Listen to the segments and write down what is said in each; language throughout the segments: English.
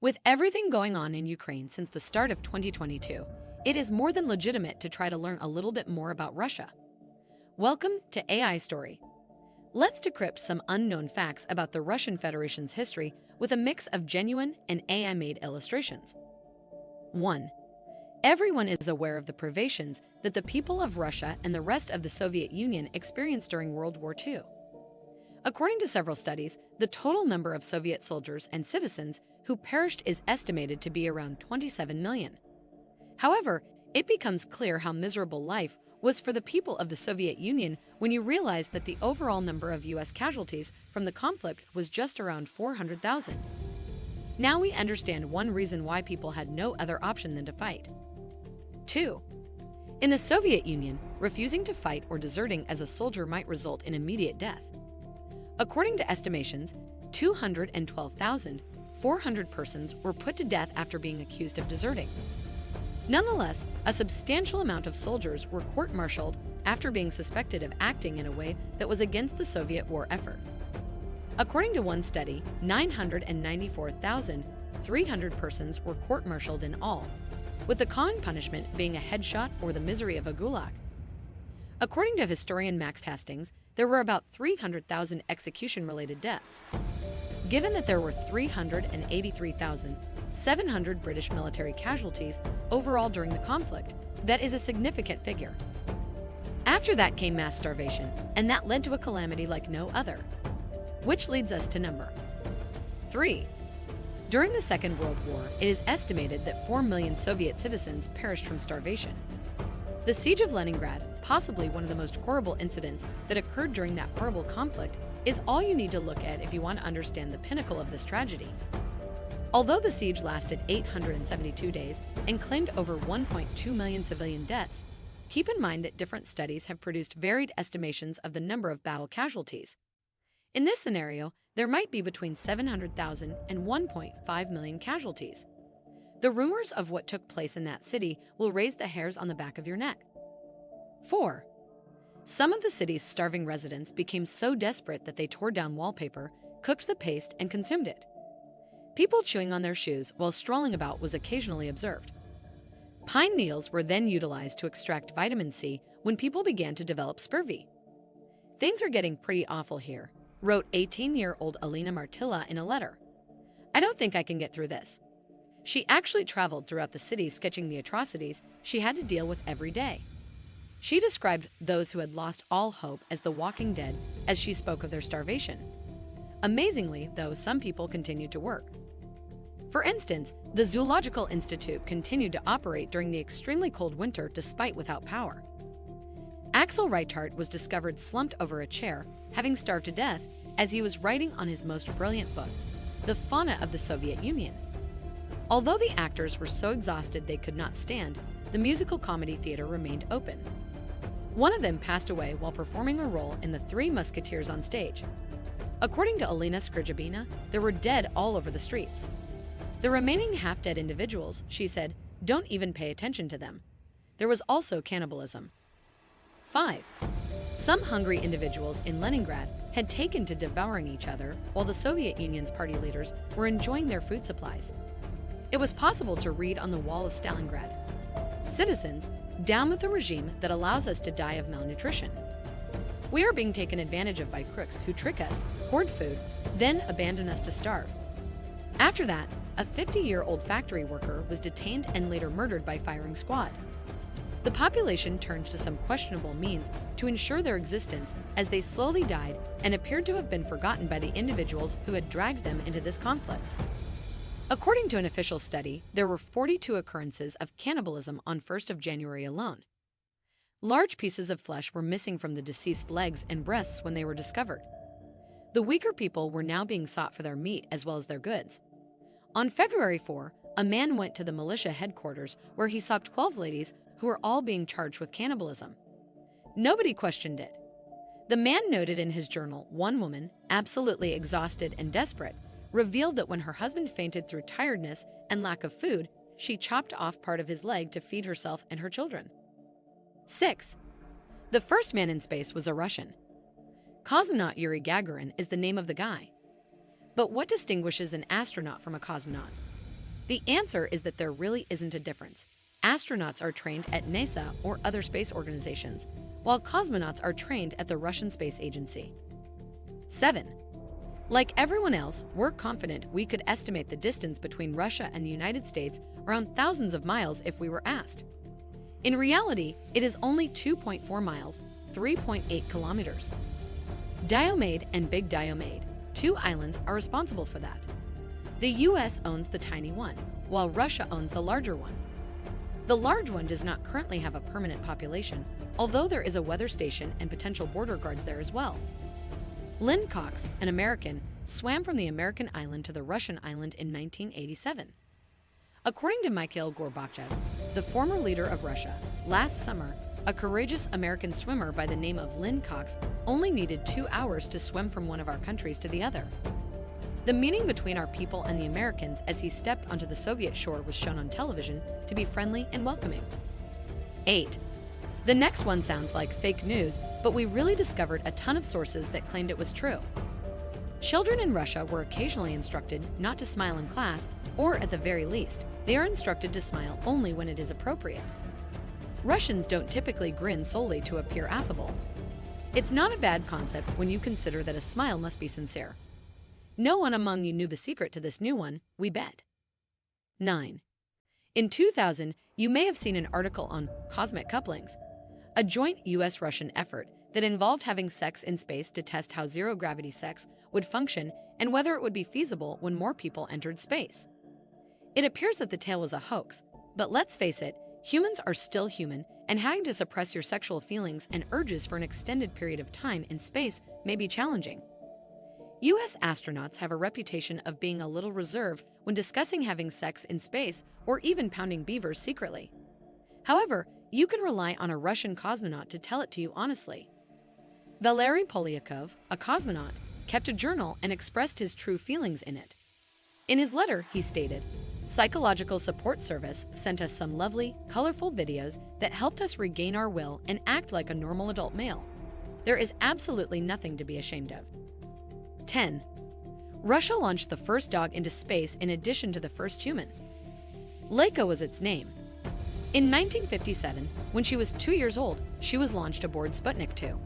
With everything going on in Ukraine since the start of 2022, it is more than legitimate to try to learn a little bit more about Russia. Welcome to AIStory. Let's decrypt some unknown facts about the Russian Federation's history with a mix of genuine and AI-made illustrations. 1. Everyone is aware of the privations that the people of Russia and the rest of the Soviet Union experienced during World War II. According to several studies, the total number of Soviet soldiers and citizens who perished is estimated to be around 27 million. However, it becomes clear how miserable life was for the people of the Soviet Union when you realize that the overall number of U.S. casualties from the conflict was just around 400,000. Now we understand one reason why people had no other option than to fight. 2. In the Soviet Union, refusing to fight or deserting as a soldier might result in immediate death. According to estimations, 212,400 persons were put to death after being accused of deserting. Nonetheless, a substantial amount of soldiers were court-martialed after being suspected of acting in a way that was against the Soviet war effort. According to one study, 994,300 persons were court-martialed in all, with the common punishment being a headshot or the misery of a gulag. According to historian Max Hastings, there were about 300,000 execution-related deaths. Given that there were 383,700 British military casualties overall during the conflict, that is a significant figure. After that came mass starvation, and that led to a calamity like no other. Which leads us to number 3. During the Second World War, it is estimated that 4 million Soviet citizens perished from starvation. The siege of Leningrad, possibly one of the most horrible incidents that occurred during that horrible conflict, is all you need to look at if you want to understand the pinnacle of this tragedy. Although the siege lasted 872 days and claimed over 1.2 million civilian deaths, keep in mind that different studies have produced varied estimations of the number of battle casualties. In this scenario, there might be between 700,000 and 1.5 million casualties. The rumors of what took place in that city will raise the hairs on the back of your neck. 4. Some of the city's starving residents became so desperate that they tore down wallpaper, cooked the paste, and consumed it. People chewing on their shoes while strolling about was occasionally observed. Pine needles were then utilized to extract vitamin C when people began to develop scurvy. Things are getting pretty awful here, wrote 18-year-old Alina Martilla in a letter. I don't think I can get through this. She actually traveled throughout the city sketching the atrocities she had to deal with every day. She described those who had lost all hope as the walking dead as she spoke of their starvation. Amazingly, though, some people continued to work. For instance, the Zoological Institute continued to operate during the extremely cold winter despite without power. Axel Reichardt was discovered slumped over a chair, having starved to death as he was writing on his most brilliant book, The Fauna of the Soviet Union. Although the actors were so exhausted they could not stand, the musical comedy theater remained open. One of them passed away while performing a role in The Three Musketeers on stage. According to Alina Skrijabina, there were dead all over the streets. The remaining half-dead individuals, she said, don't even pay attention to them. There was also cannibalism. 5. Some hungry individuals in Leningrad had taken to devouring each other while the Soviet Union's party leaders were enjoying their food supplies. It was possible to read on the wall of Stalingrad, "Citizens, down with the regime that allows us to die of malnutrition. We are being taken advantage of by crooks who trick us, hoard food, then abandon us to starve." After that, a 50-year-old factory worker was detained and later murdered by firing squad. The population turned to some questionable means to ensure their existence as they slowly died and appeared to have been forgotten by the individuals who had dragged them into this conflict. According to an official study, there were 42 occurrences of cannibalism on 1st of January alone. Large pieces of flesh were missing from the deceased legs and breasts when they were discovered. The weaker people were now being sought for their meat as well as their goods. On February 4, a man went to the militia headquarters where he saw 12 ladies who were all being charged with cannibalism. Nobody questioned it. The man noted in his journal one woman, absolutely exhausted and desperate, revealed that when her husband fainted through tiredness and lack of food, she chopped off part of his leg to feed herself and her children. 6. The first man in space was a Russian. Cosmonaut Yuri Gagarin is the name of the guy. But what distinguishes an astronaut from a cosmonaut? The answer is that there really isn't a difference. Astronauts are trained at NASA or other space organizations, while cosmonauts are trained at the Russian Space Agency. 7. Like everyone else, we're confident we could estimate the distance between Russia and the United States around thousands of miles if we were asked. In reality, it is only 2.4 miles, 3.8 kilometers. Diomede and Big Diomede, two islands, are responsible for that. The US owns the tiny one, while Russia owns the larger one. The large one does not currently have a permanent population, although there is a weather station and potential border guards there as well. Lynn Cox, an American, swam from the American island to the Russian island in 1987. According to Mikhail Gorbachev, the former leader of Russia, last summer, a courageous American swimmer by the name of Lynn Cox only needed 2 hours to swim from one of our countries to the other. The meeting between our people and the Americans as he stepped onto the Soviet shore was shown on television to be friendly and welcoming. 8. The next one sounds like fake news, but we really discovered a ton of sources that claimed it was true. Children in Russia were occasionally instructed not to smile in class, or at the very least, they are instructed to smile only when it is appropriate. Russians don't typically grin solely to appear affable. It's not a bad concept when you consider that a smile must be sincere. No one among you knew the secret to this new one, we bet. 9. In 2000, you may have seen an article on cosmic couplings, a joint US-Russian effort that involved having sex in space to test how zero-gravity sex would function and whether it would be feasible when more people entered space. It appears that the tale was a hoax, but let's face it, humans are still human, and having to suppress your sexual feelings and urges for an extended period of time in space may be challenging. US astronauts have a reputation of being a little reserved when discussing having sex in space or even pounding beavers secretly. However, you can rely on a Russian cosmonaut to tell it to you honestly. Valery Polyakov, a cosmonaut, kept a journal and expressed his true feelings in it. In his letter, he stated, "Psychological Support Service sent us some lovely, colorful videos that helped us regain our will and act like a normal adult male. There is absolutely nothing to be ashamed of." 10. Russia launched the first dog into space in addition to the first human. Laika was its name. In 1957, when she was 2 years old, she was launched aboard Sputnik 2.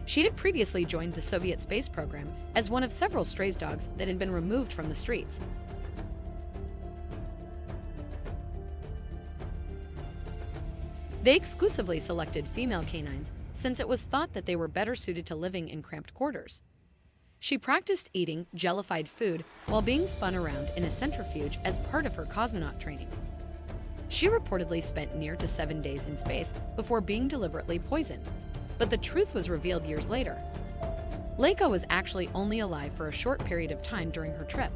She had previously joined the Soviet space program as one of several stray dogs that had been removed from the streets. They exclusively selected female canines since it was thought that they were better suited to living in cramped quarters. She practiced eating jellified food while being spun around in a centrifuge as part of her cosmonaut training. She reportedly spent near to 7 days in space before being deliberately poisoned, but the truth was revealed years later. Laika was actually only alive for a short period of time during her trip.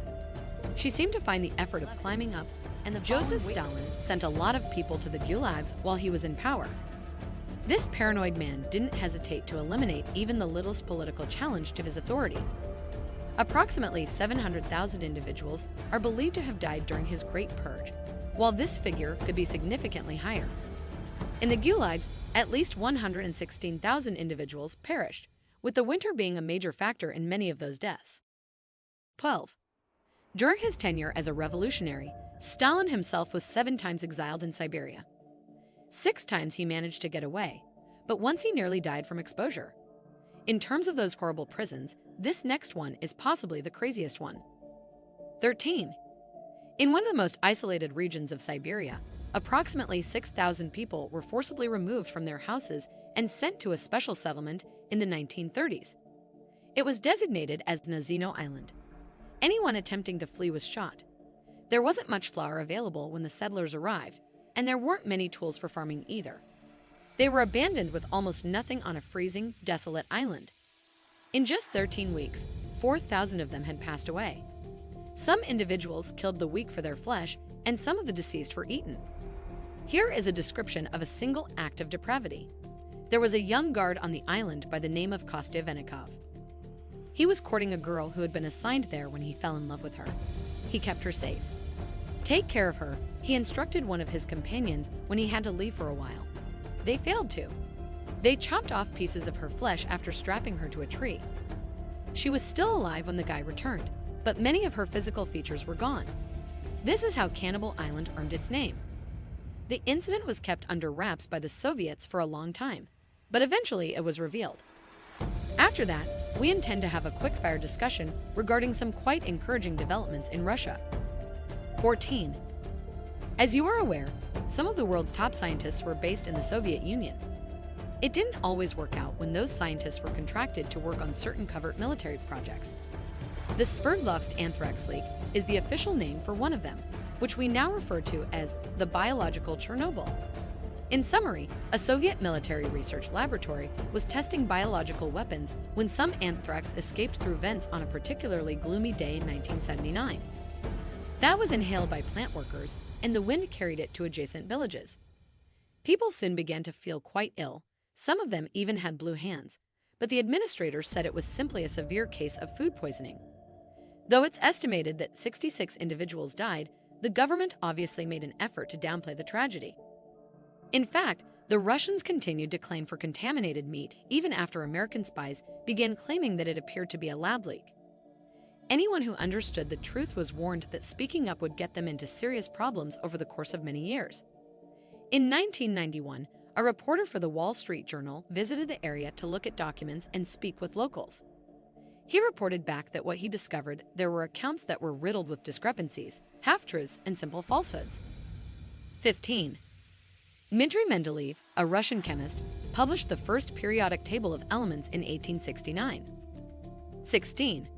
She seemed to find the effort of climbing up, and Joseph Stalin sent a lot of people to the gulags while he was in power. This paranoid man didn't hesitate to eliminate even the littlest political challenge to his authority. Approximately 700,000 individuals are believed to have died during his Great Purge, while this figure could be significantly higher. In the gulags, at least 116,000 individuals perished, with the winter being a major factor in many of those deaths. 12. During his tenure as a revolutionary, Stalin himself was 7 times exiled in Siberia. 6 times he managed to get away, but once he nearly died from exposure. In terms of those horrible prisons, this next one is possibly the craziest one. 13. In one of the most isolated regions of Siberia, approximately 6,000 people were forcibly removed from their houses and sent to a special settlement in the 1930s. It was designated as Nazino Island. Anyone attempting to flee was shot. There wasn't much flour available when the settlers arrived, and there weren't many tools for farming either. They were abandoned with almost nothing on a freezing, desolate island. In just 13 weeks, 4,000 of them had passed away. Some individuals killed the weak for their flesh, and some of the deceased were eaten. Here is a description of a single act of depravity. There was a young guard on the island by the name of Kostya Venikov. He was courting a girl who had been assigned there when he fell in love with her. He kept her safe. Take care of her, he instructed one of his companions when he had to leave for a while. They failed to. They chopped off pieces of her flesh after strapping her to a tree. She was still alive when the guy returned, but many of her physical features were gone. This is how Cannibal Island earned its name. The incident was kept under wraps by the Soviets for a long time, but eventually it was revealed. After that, we intend to have a quick-fire discussion regarding some quite encouraging developments in Russia. 14. As you are aware, some of the world's top scientists were based in the Soviet Union. It didn't always work out when those scientists were contracted to work on certain covert military projects. The Sverdlovsk anthrax leak is the official name for one of them, which we now refer to as the biological Chernobyl. In summary, a Soviet military research laboratory was testing biological weapons when some anthrax escaped through vents on a particularly gloomy day in 1979. That was inhaled by plant workers, and the wind carried it to adjacent villages. People soon began to feel quite ill. Some of them even had blue hands, but the administrators said it was simply a severe case of food poisoning. Though it's estimated that 66 individuals died, the government obviously made an effort to downplay the tragedy. In fact, the Russians continued to claim for contaminated meat even after American spies began claiming that it appeared to be a lab leak. Anyone who understood the truth was warned that speaking up would get them into serious problems over the course of many years. In 1991, a reporter for the Wall Street Journal visited the area to look at documents and speak with locals. He reported back that what he discovered, there were accounts that were riddled with discrepancies, half-truths, and simple falsehoods. 15. Dmitry Mendeleev, a Russian chemist, published the first periodic table of elements in 1869. 16.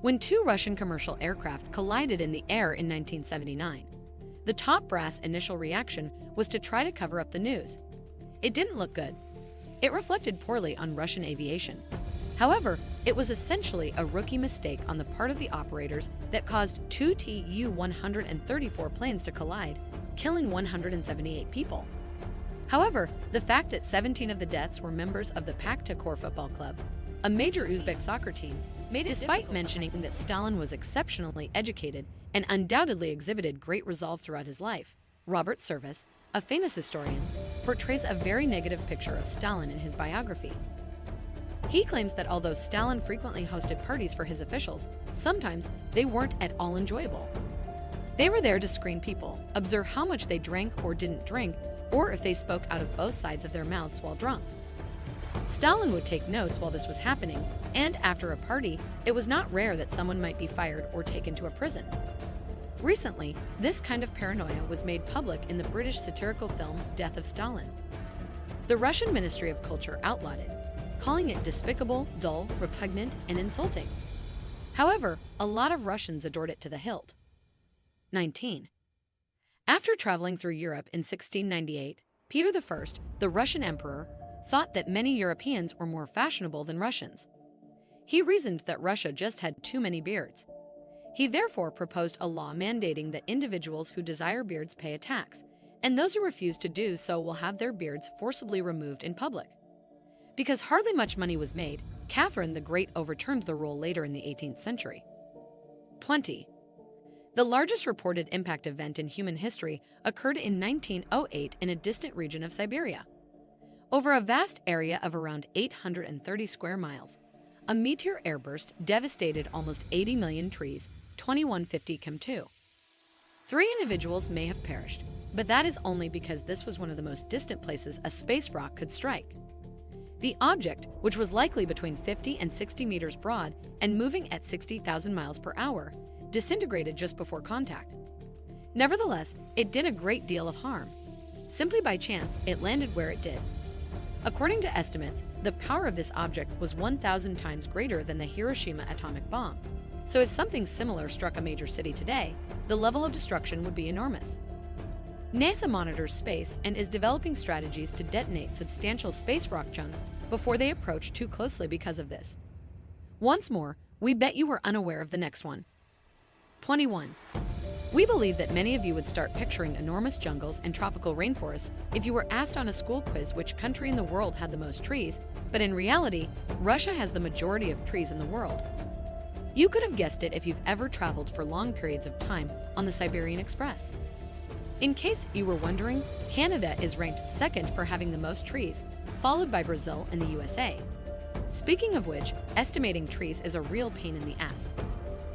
When two Russian commercial aircraft collided in the air in 1979, the top brass initial reaction was to try to cover up the news. It didn't look good. It reflected poorly on Russian aviation. However, it was essentially a rookie mistake on the part of the operators that caused two Tu-134 planes to collide, killing 178 people. However, the fact that 17 of the deaths were members of the Pakhtakor football club, a major Uzbek soccer team, made it despite mentioning that Stalin was exceptionally educated and undoubtedly exhibited great resolve throughout his life. Robert Service, a famous historian, portrays a very negative picture of Stalin in his biography. He claims that although Stalin frequently hosted parties for his officials, sometimes they weren't at all enjoyable. They were there to screen people, observe how much they drank or didn't drink, or if they spoke out of both sides of their mouths while drunk. Stalin would take notes while this was happening, and after a party, it was not rare that someone might be fired or taken to a prison. Recently, this kind of paranoia was made public in the British satirical film Death of Stalin. The Russian Ministry of Culture outlawed it, calling it despicable, dull, repugnant, and insulting. However, a lot of Russians adored it to the hilt. 19. After traveling through Europe in 1698, Peter I, the Russian emperor, thought that many Europeans were more fashionable than Russians. He reasoned that Russia just had too many beards. He therefore proposed a law mandating that individuals who desire beards pay a tax, and those who refuse to do so will have their beards forcibly removed in public. Because hardly much money was made, Catherine the Great overturned the rule later in the 18th century. 20. The largest reported impact event in human history occurred in 1908 in a distant region of Siberia. Over a vast area of around 830 square miles, a meteor airburst devastated almost 80 million trees, 2150 km2. 3 individuals may have perished, but that is only because this was one of the most distant places a space rock could strike. The object, which was likely between 50 and 60 meters broad and moving at 60,000 miles per hour, disintegrated just before contact. Nevertheless, it did a great deal of harm. Simply by chance, it landed where it did. According to estimates, the power of this object was 1,000 times greater than the Hiroshima atomic bomb. So if something similar struck a major city today, the level of destruction would be enormous. NASA monitors space and is developing strategies to detonate substantial space rock chunks before they approach too closely because of this. Once more, we bet you were unaware of the next one. 21. We believe that many of you would start picturing enormous jungles and tropical rainforests if you were asked on a school quiz which country in the world had the most trees, but in reality, Russia has the majority of trees in the world. You could have guessed it if you've ever traveled for long periods of time on the Siberian Express. In case you were wondering, Canada is ranked second for having the most trees, followed by Brazil and the USA. Speaking of which, estimating trees is a real pain in the ass.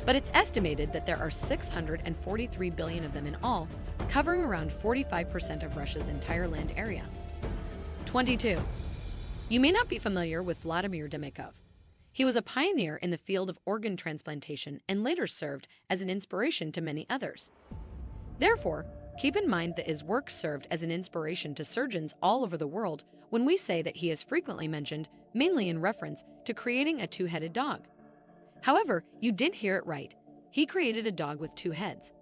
but it's estimated that there are 643 billion of them in all, covering around 45% of Russia's entire land area. 22. You may not be familiar with Vladimir Demikov. He was a pioneer in the field of organ transplantation and later served as an inspiration to many others. Therefore, keep in mind that his work served as an inspiration to surgeons all over the world when we say that he is frequently mentioned, mainly in reference to creating a two-headed dog. However, you did hear it right. He created a dog with two heads.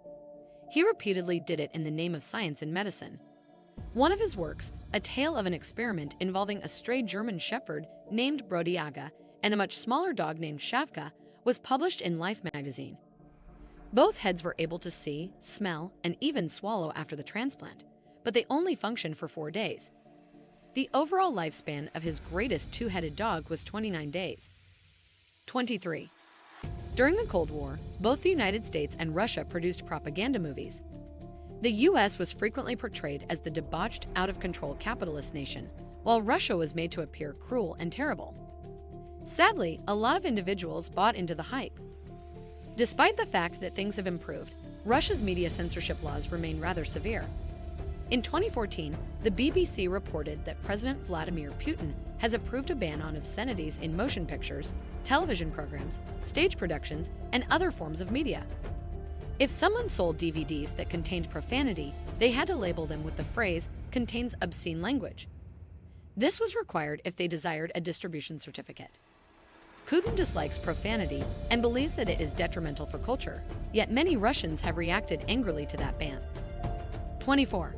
He repeatedly did it in the name of science and medicine. One of his works, a tale of an experiment involving a stray German shepherd named Brodiaga and a much smaller dog named Shavka, was published in Life magazine. Both heads were able to see, smell, and even swallow after the transplant, but they only functioned for 4 days. The overall lifespan of his greatest two-headed dog was 29 days. 23. During the Cold War, both the United States and Russia produced propaganda movies. The US was frequently portrayed as the debauched, out-of-control capitalist nation, while Russia was made to appear cruel and terrible. Sadly, a lot of individuals bought into the hype. Despite the fact that things have improved, Russia's media censorship laws remain rather severe. In 2014, the BBC reported that President Vladimir Putin has approved a ban on obscenities in motion pictures, television programs, stage productions, and other forms of media. If someone sold DVDs that contained profanity, they had to label them with the phrase, "contains obscene language." This was required if they desired a distribution certificate. Putin dislikes profanity and believes that it is detrimental for culture, yet many Russians have reacted angrily to that ban. 24.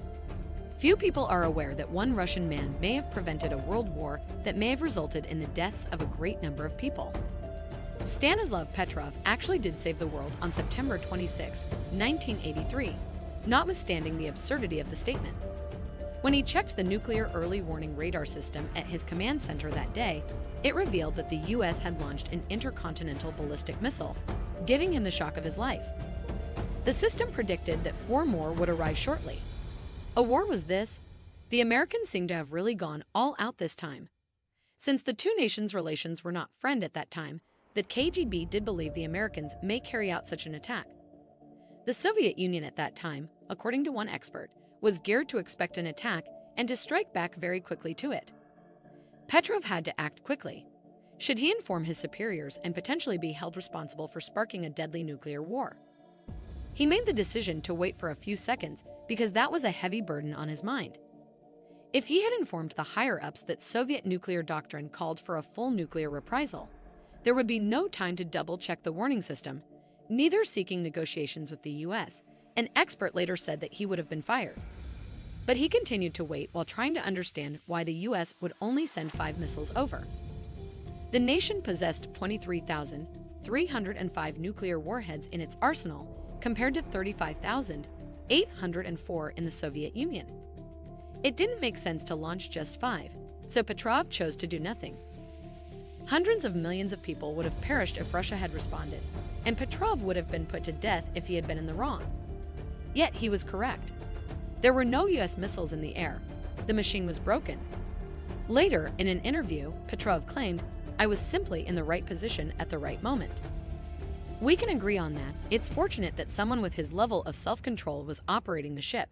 Few people are aware that one Russian man may have prevented a world war that may have resulted in the deaths of a great number of people. Stanislav Petrov actually did save the world on September 26, 1983, notwithstanding the absurdity of the statement. When he checked the nuclear early warning radar system at his command center that day, it revealed that the US had launched an intercontinental ballistic missile, giving him the shock of his life. The system predicted that 4 more would arrive shortly. A war was this? The Americans seemed to have really gone all out this time. Since the two nations' relations were not friend at that time, the KGB did believe the Americans may carry out such an attack. The Soviet Union at that time, according to one expert, was geared to expect an attack and to strike back very quickly to it. Petrov had to act quickly. Should he inform his superiors and potentially be held responsible for sparking a deadly nuclear war? He made the decision to wait for a few seconds because that was a heavy burden on his mind. If he had informed the higher-ups that Soviet nuclear doctrine called for a full nuclear reprisal, there would be no time to double-check the warning system, neither seeking negotiations with the US. An expert later said that he would have been fired. But he continued to wait while trying to understand why the US would only send 5 missiles over. The nation possessed 23,305 nuclear warheads in its arsenal, compared to 35,804 in the Soviet Union. It didn't make sense to launch just 5, so Petrov chose to do nothing. Hundreds of millions of people would have perished if Russia had responded, and Petrov would have been put to death if he had been in the wrong. Yet he was correct. There were no US missiles in the air. The machine was broken. Later, in an interview, Petrov claimed, "I was simply in the right position at the right moment." We can agree on that. It's fortunate that someone with his level of self-control was operating the ship.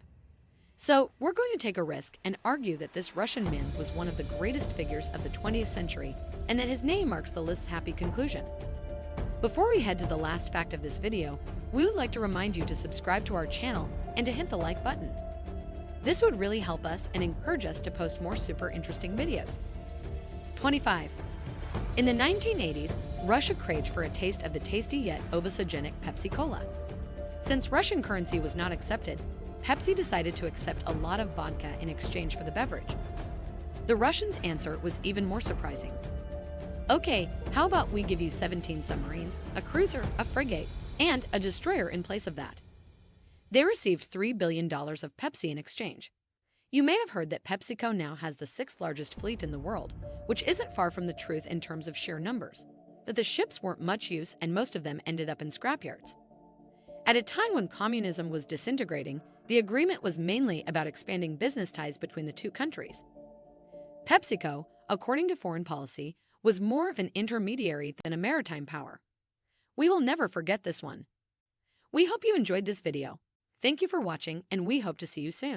So, we're going to take a risk and argue that this Russian man was one of the greatest figures of the 20th century and that his name marks the list's happy conclusion. Before we head to the last fact of this video, we would like to remind you to subscribe to our channel and to hit the like button. This would really help us and encourage us to post more super interesting videos. 25. In the 1980s, Russia craved for a taste of the tasty yet obesogenic Pepsi Cola. Since Russian currency was not accepted, Pepsi decided to accept a lot of vodka in exchange for the beverage. The Russians' answer was even more surprising. Okay, how about we give you 17 submarines, a cruiser, a frigate, and a destroyer in place of that? They received $3 billion of Pepsi in exchange. You may have heard that PepsiCo now has the 6th largest fleet in the world, which isn't far from the truth in terms of sheer numbers, but the ships weren't much use and most of them ended up in scrapyards. At a time when communism was disintegrating, the agreement was mainly about expanding business ties between the two countries. PepsiCo, according to foreign policy, was more of an intermediary than a maritime power. We will never forget this one. We hope you enjoyed this video. Thank you for watching, and we hope to see you soon.